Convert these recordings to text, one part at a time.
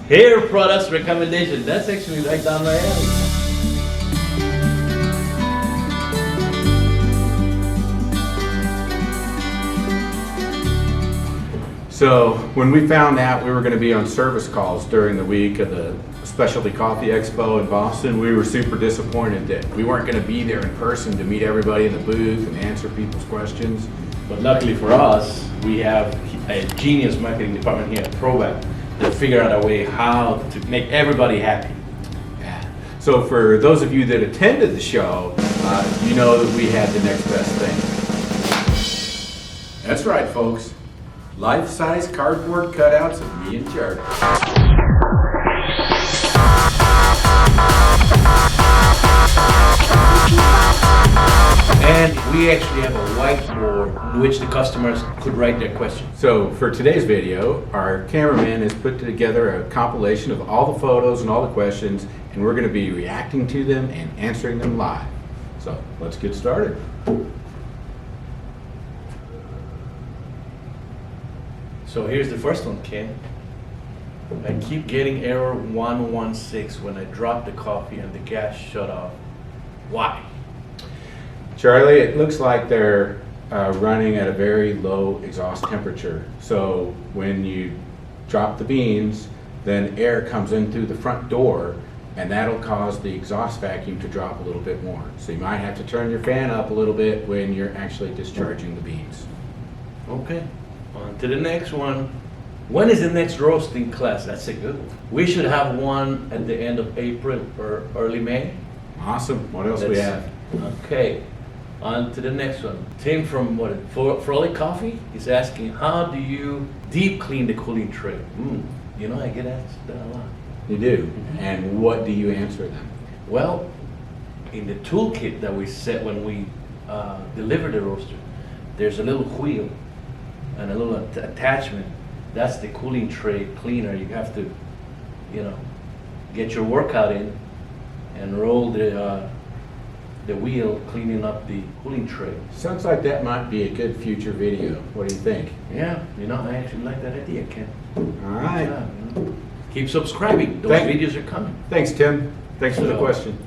Hair products recommendation. That's actually right down my alley. So when we found out we were going to be on service calls during the week of the Specialty Coffee Expo in Boston, we were super disappointed that we weren't going to be there in person to meet everybody in the booth and answer people's questions. But luckily for us, we have a genius marketing department here at Probat that figure out a way how to make everybody happy. Yeah. So for those of you that attended the show, you know that we had the next best thing. That's right, folks. Life-size cardboard cutouts of me and Charlie. And we actually have a whiteboard in which the customers could write their questions. So for today's video, our cameraman has put together a compilation of all the photos and all the questions, and we're going to be reacting to them and answering them live. So let's get started. So here's the first one, Ken. I keep getting error 116 when I drop the coffee and the gas shut off. Why? Charlie, it looks like they're running at a very low exhaust temperature. So when you drop the beans, then air comes in through the front door, and that'll cause the exhaust vacuum to drop a little bit more. So you might have to turn your fan up a little bit when you're actually discharging the beans. Okay, on to the next one. When is the next roasting class? That's a good one. We should have one at the end of April or early May. Awesome. What else we have? Okay, on to the next one. Tim from Frolic Coffee is asking, how do you deep clean the cooling tray? You know, I get asked that a lot. You do. And what do you answer them? Well, in the toolkit that we set when we deliver the roaster, there's a little wheel and a little attachment. That's the cooling tray cleaner. You have to, you know, get your workout in and roll the wheel cleaning up the cooling tray. Sounds like that might be a good future video. What do you think? Yeah, you know, I actually like that idea, Ken. All right. Good job, you know. Keep subscribing. Those videos are coming. Thanks, Tim. Thanks for the question.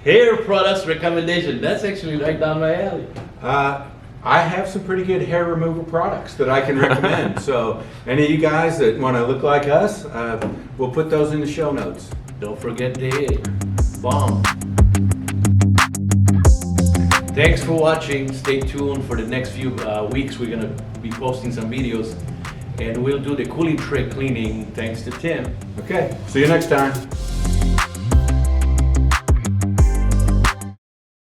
Hair products recommendation. That's actually right down my alley. I have some pretty good hair removal products that I can recommend. So any of you guys that want to look like us, we'll put those in the show notes. Don't forget the bomb. Thanks for watching. Stay tuned for the next few weeks. We're going to be posting some videos, and we'll do the cooling tray cleaning thanks to Tim. Okay, see you next time.